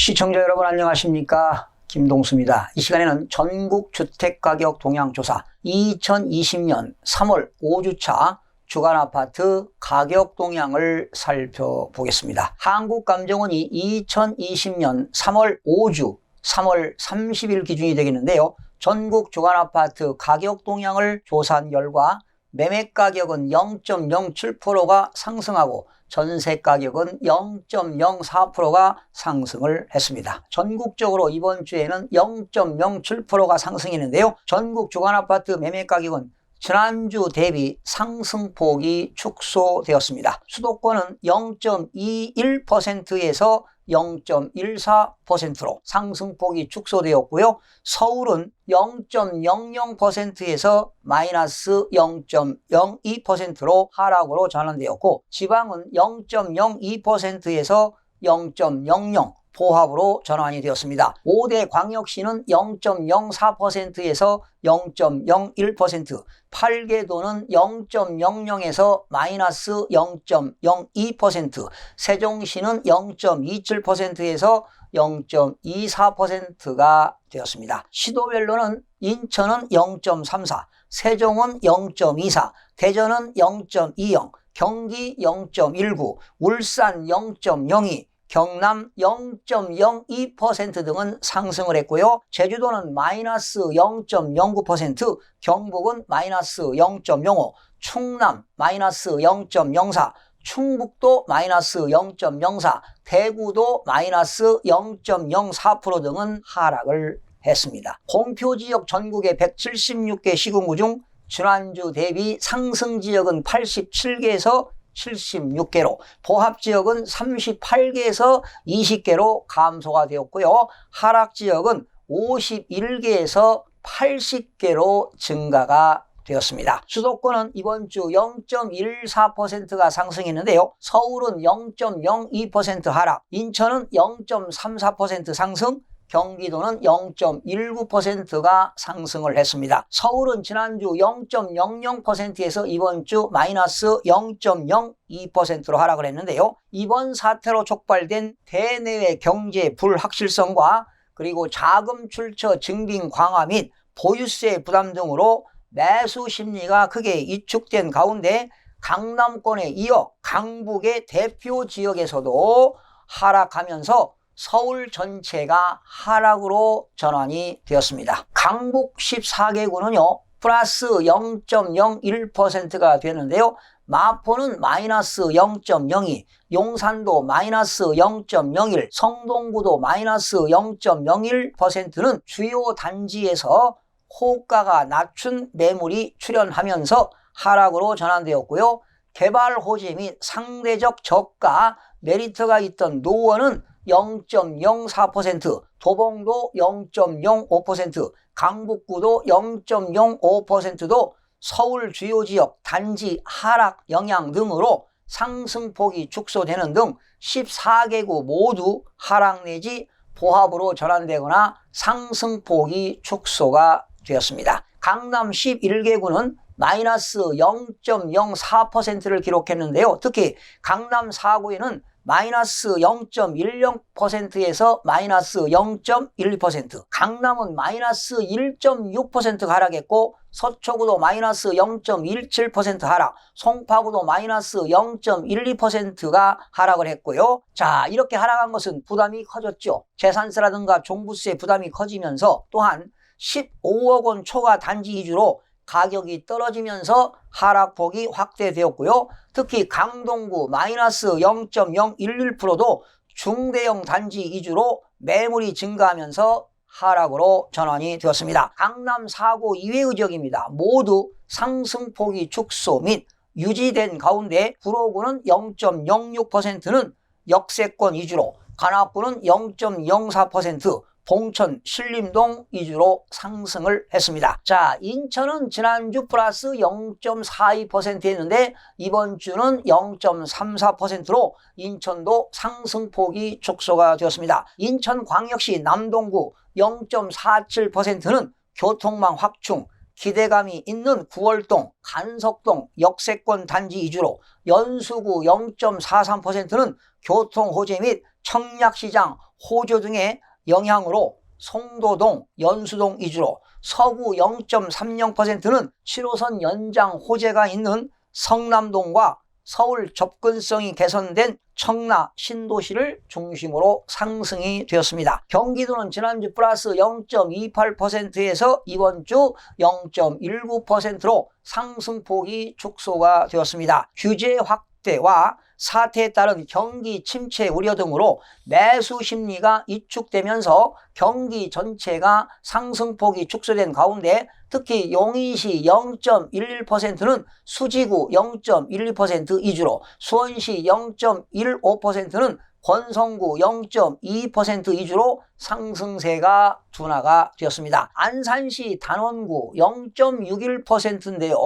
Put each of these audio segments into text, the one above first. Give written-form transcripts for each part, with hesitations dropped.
시청자 여러분 안녕하십니까? 김동수입니다. 이 시간에는 전국 주택가격 동향조사 2020년 3월 5주차 주간아파트 가격 동향을 살펴보겠습니다. 한국감정원이 2020년 3월 5주 3월 30일 기준이 되겠는데요. 전국 주간아파트 가격 동향을 조사한 결과 매매가격은 0.07%가 상승하고 전세가격은 0.04%가 상승을 했습니다. 전국적으로 이번 주에는 0.07%가 상승했는데요. 전국 주간아파트 매매가격은 지난주 대비 상승폭이 축소되었습니다. 수도권은 0.21%에서 0.14%로 상승폭이 축소되었고요. 서울은 0.00%에서 마이너스 0.02%로 하락으로 전환되었고, 지방은 0.02%에서 0.00 보합으로 전환이 되었습니다. 5대 광역시는 0.04%에서 0.01%, 8개도는 0.00에서 마이너스 0.02%, 세종시는 0.27%에서 0.24%가 되었습니다. 시도별로는 인천은 0.34, 세종은 0.24, 대전은 0.20, 경기 0.19, 울산 0.02, 경남 0.02% 등은 상승을 했고요. 제주도는 마이너스 0.09%, 경북은 마이너스 0.05, 충남 마이너스 0.04, 충북도 마이너스 0.04, 대구도 마이너스 0.04% 등은 하락을 했습니다. 공표지역 전국의 176개 시군구 중 지난주 대비 상승지역은 87개에서 76개로, 보합지역은 38개에서 20개로 감소가 되었고요. 하락지역은 51개에서 80개로 증가가 되었습니다. 수도권은 이번 주 0.14%가 상승했는데요. 서울은 0.02% 하락, 인천은 0.34% 상승, 경기도는 0.19%가 상승을 했습니다. 서울은 지난주 0.00%에서 이번 주 마이너스 0.02%로 하락을 했는데요. 이번 사태로 촉발된 대내외 경제 불확실성과 그리고 자금 출처 증빙 강화 및 보유세 부담 등으로 매수 심리가 크게 위축된 가운데 강남권에 이어 강북의 대표 지역에서도 하락하면서 서울 전체가 하락으로 전환이 되었습니다. 강북 14개구는요 플러스 0.01%가 되는데요. 마포는 마이너스 0.02, 용산도 마이너스 0.01, 성동구도 마이너스 0.01%는 주요 단지에서 호가가 낮춘 매물이 출현하면서 하락으로 전환되었고요. 개발 호재 및 상대적 저가 메리트가 있던 노원은 0.04%, 도봉도 0.05%, 강북구도 0.05%도 서울 주요 지역 단지 하락 영향 등으로 상승폭이 축소되는 등 14개구 모두 하락 내지 보합으로 전환되거나 상승폭이 축소가 되었습니다. 강남 11개구는 마이너스 0.04%를 기록했는데요. 특히 강남 4구에는 마이너스 0.10%에서 마이너스 0.12%, 강남은 마이너스 1.6%가 하락했고, 서초구도 마이너스 0.17% 하락, 송파구도 마이너스 0.12%가 하락을 했고요. 자, 이렇게 하락한 것은 부담이 커졌죠. 재산세라든가 종부세 부담이 커지면서 또한 15억 원 초과 단지 위주로 가격이 떨어지면서 하락폭이 확대되었고요. 특히 강동구 마이너스 0.011%도 중대형 단지 위주로 매물이 증가하면서 하락으로 전환이 되었습니다. 강남 4구 이외의 지역입니다. 모두 상승폭이 축소 및 유지된 가운데 구로구는 0.06%는 역세권 위주로, 관악구는 0.04%, 봉천, 신림동 위주로 상승을 했습니다. 자, 인천은 지난주 플러스 0.42%였는데 이번 주는 0.34%로 인천도 상승폭이 축소가 되었습니다. 인천광역시 남동구 0.47%는 교통망 확충, 기대감이 있는 구월동, 간석동 역세권 단지 위주로, 연수구 0.43%는 교통 호재 및 청약시장 호조 등의 영향으로 송도동, 연수동 위주로 서구 0.30%는 7호선 연장 호재가 있는 성남동과 서울 접근성이 개선된 청라 신도시를 중심으로 상승이 되었습니다. 경기도는 지난주 플러스 0.28%에서 이번 주 0.19%로 상승폭이 축소가 되었습니다. 규제 확대와 사태에 따른 경기 침체 우려 등으로 매수 심리가 위축되면서 경기 전체가 상승폭이 축소된 가운데 특히 용인시 0.11%는 수지구 0.12% 위주로, 수원시 0.15%는 권성구 0.2% 위주로 상승세가 둔화가 되었습니다. 안산시 단원구 0.61%인데요.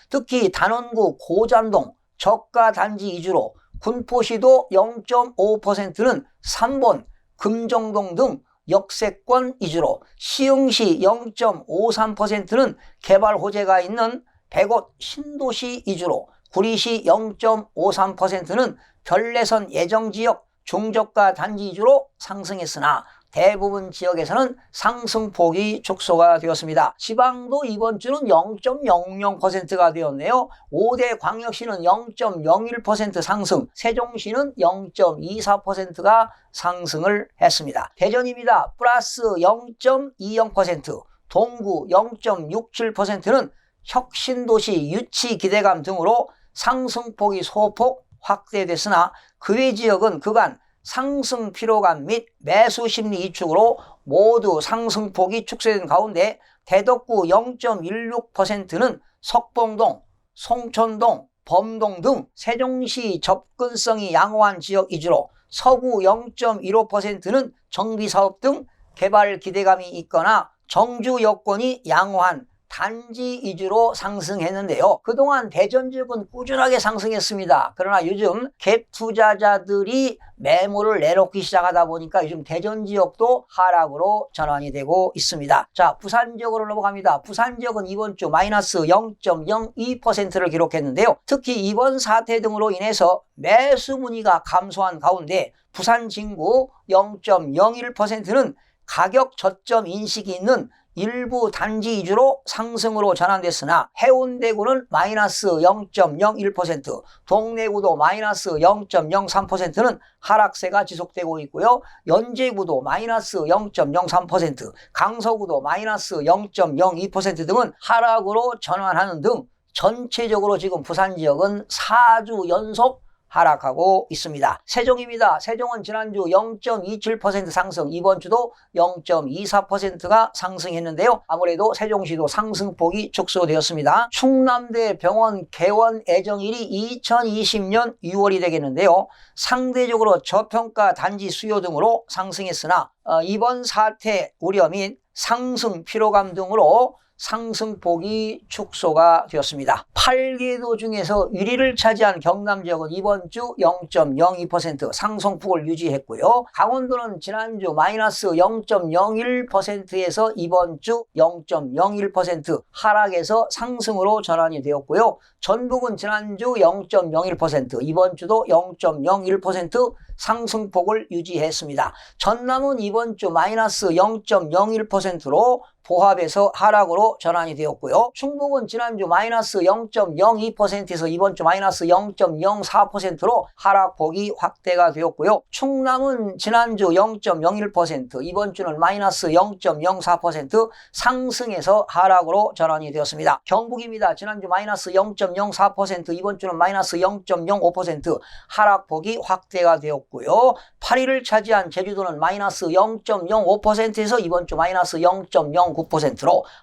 특히 단원구 고잔동 저가 단지 위주로, 군포시도 0.5%는 3번 금정동 등 역세권 위주로, 시흥시 0.53%는 개발 호재가 있는 100억 신도시 위주로, 구리시 0.53%는 별내선 예정지역 중저가 단지 위주로 상승했으나 대부분 지역에서는 상승폭이 축소가 되었습니다. 지방도 이번 주는 0.00%가 되었네요. 5대 광역시는 0.01% 상승, 세종시는 0.24%가 상승을 했습니다. 대전입니다. 플러스 0.20%, 동구 0.67%는 혁신도시 유치 기대감 등으로 상승폭이 소폭 확대됐으나 그 외 지역은 그간 상승 피로감 및 매수 심리 위축으로 모두 상승폭이 축소된 가운데 대덕구 0.16%는 석봉동, 송천동, 범동 등 세종시 접근성이 양호한 지역 위주로, 서구 0.15%는 정비사업 등 개발 기대감이 있거나 정주 여건이 양호한 단지 위주로 상승했는데요. 그동안 대전 지역은 꾸준하게 상승했습니다. 그러나 요즘 갭 투자자들이 매물을 내놓기 시작하다 보니까 요즘 대전 지역도 하락으로 전환이 되고 있습니다. 자, 부산 지역으로 넘어갑니다. 부산 지역은 이번 주 마이너스 0.02%를 기록했는데요. 특히 이번 사태 등으로 인해서 매수 문의가 감소한 가운데 부산 진구 0.01%는 가격 저점 인식이 있는 일부 단지 위주로 상승으로 전환됐으나 해운대구는 마이너스 0.01%, 동래구도 마이너스 0.03%는 하락세가 지속되고 있고요. 연제구도 마이너스 0.03%, 강서구도 마이너스 0.02% 등은 하락으로 전환하는 등 전체적으로 지금 부산 지역은 4주 연속 하락하고 있습니다. 세종입니다. 세종은 지난주 0.27% 상승, 이번 주도 0.24%가 상승했는데요. 아무래도 세종시도 상승폭이 축소되었습니다. 충남대 병원 개원 예정일이 2020년 6월이 되겠는데요. 상대적으로 저평가 단지 수요 등으로 상승했으나 이번 사태 우려 및 상승 피로감 등으로 상승폭이 축소가 되었습니다. 8개도 중에서 1위를 차지한 경남 지역은 이번 주 0.02% 상승폭을 유지했고요. 강원도는 지난주 마이너스 0.01%에서 이번 주 0.01% 하락에서 상승으로 전환이 되었고요. 전북은 지난주 0.01%, 이번 주도 0.01% 상승폭을 유지했습니다. 전남은 이번 주 마이너스 0.01%로 보합에서 하락으로 전환이 되었고요. 충북은 지난주 마이너스 0.02%에서 이번 주 마이너스 0.04%로 하락폭이 확대가 되었고요. 충남은 지난주 0.01%, 이번 주는 마이너스 0.04% 상승해서 하락으로 전환이 되었습니다. 경북입니다. 지난주 마이너스 0.04%, 이번 주는 마이너스 0.05% 하락폭이 확대가 되었고요. 8위를 차지한 제주도는 마이너스 0.05%에서 이번 주 마이너스 0.09%로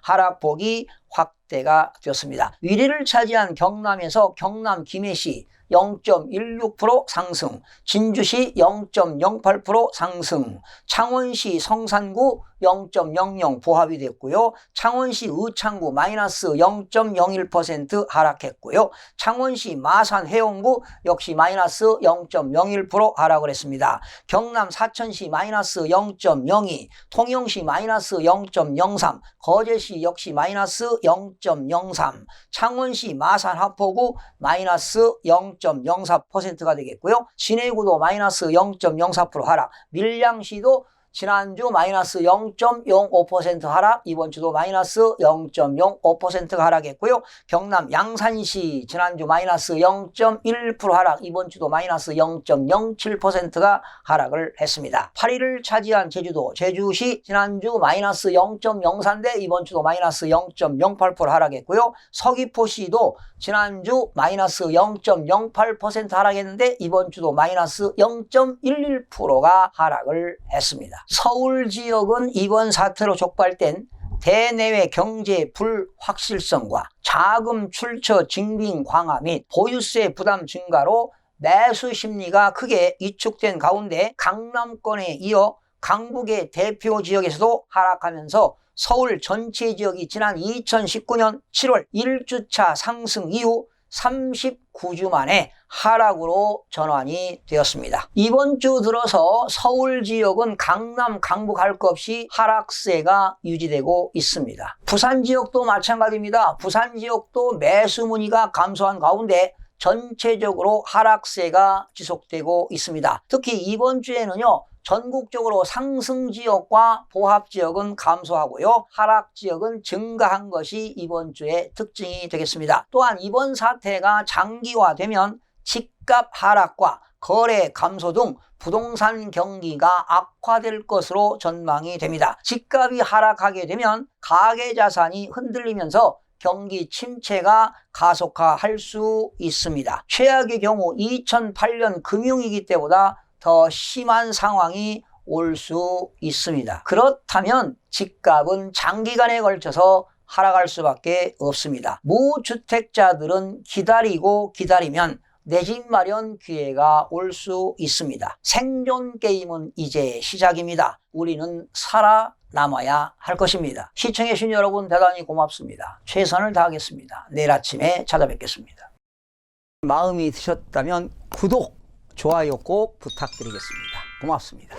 하락폭이 확대가 되었습니다. 1위를 차지한 경남에서 경남 김해시 0.16% 상승, 진주시 0.08% 상승, 창원시 성산구 0.00 보합이 됐고요. 창원시 의창구 마이너스 0.01% 하락했고요. 창원시 마산 회원구 역시 마이너스 0.01% 하락을 했습니다. 경남 사천시 마이너스 0.02, 통영시 마이너스 0.03, 거제시 역시 마이너스 0.03, 창원시 마산 하포구 마이너스 0.04%가 되겠고요. 진해구도 마이너스 0.04% 하락, 밀양시도 지난주 마이너스 0.05% 하락, 이번 주도 마이너스 0.05%가 하락했고요. 경남 양산시 지난주 마이너스 0.1% 하락, 이번 주도 마이너스 0.07%가 하락을 했습니다. 8위를 차지한 제주도, 제주시 지난주 마이너스 0.04인데 이번 주도 마이너스 0.08% 하락했고요. 서귀포시도 지난주 마이너스 0.08% 하락했는데 이번 주도 마이너스 0.11%가 하락을 했습니다. 서울 지역은 이번 사태로 촉발된 대내외 경제 불확실성과 자금 출처 증빙 강화 및 보유세 부담 증가로 매수 심리가 크게 위축된 가운데 강남권에 이어 강북의 대표 지역에서도 하락하면서 서울 전체 지역이 지난 2019년 7월 1주차 상승 이후 39주 만에 하락으로 전환이 되었습니다. 이번 주 들어서 서울 지역은 강남, 강북 할 것 없이 하락세가 유지되고 있습니다. 부산 지역도 마찬가지입니다. 부산 지역도 매수 문의가 감소한 가운데 전체적으로 하락세가 지속되고 있습니다. 특히 이번 주에는요, 전국적으로 상승 지역과 보합 지역은 감소하고요, 하락 지역은 증가한 것이 이번 주의 특징이 되겠습니다. 또한 이번 사태가 장기화되면 집값 하락과 거래 감소 등 부동산 경기가 악화될 것으로 전망이 됩니다. 집값이 하락하게 되면 가계자산이 흔들리면서 경기 침체가 가속화할 수 있습니다. 최악의 경우 2008년 금융위기 때보다 더 심한 상황이 올 수 있습니다. 그렇다면 집값은 장기간에 걸쳐서 하락할 수밖에 없습니다. 무주택자들은 기다리고 기다리면 내 집 마련 기회가 올 수 있습니다. 생존 게임은 이제 시작입니다. 우리는 살아남아야 할 것입니다. 시청해주신 여러분 대단히 고맙습니다. 최선을 다하겠습니다. 내일 아침에 찾아뵙겠습니다. 마음이 드셨다면 구독, 좋아요 꼭 부탁드리겠습니다. 고맙습니다.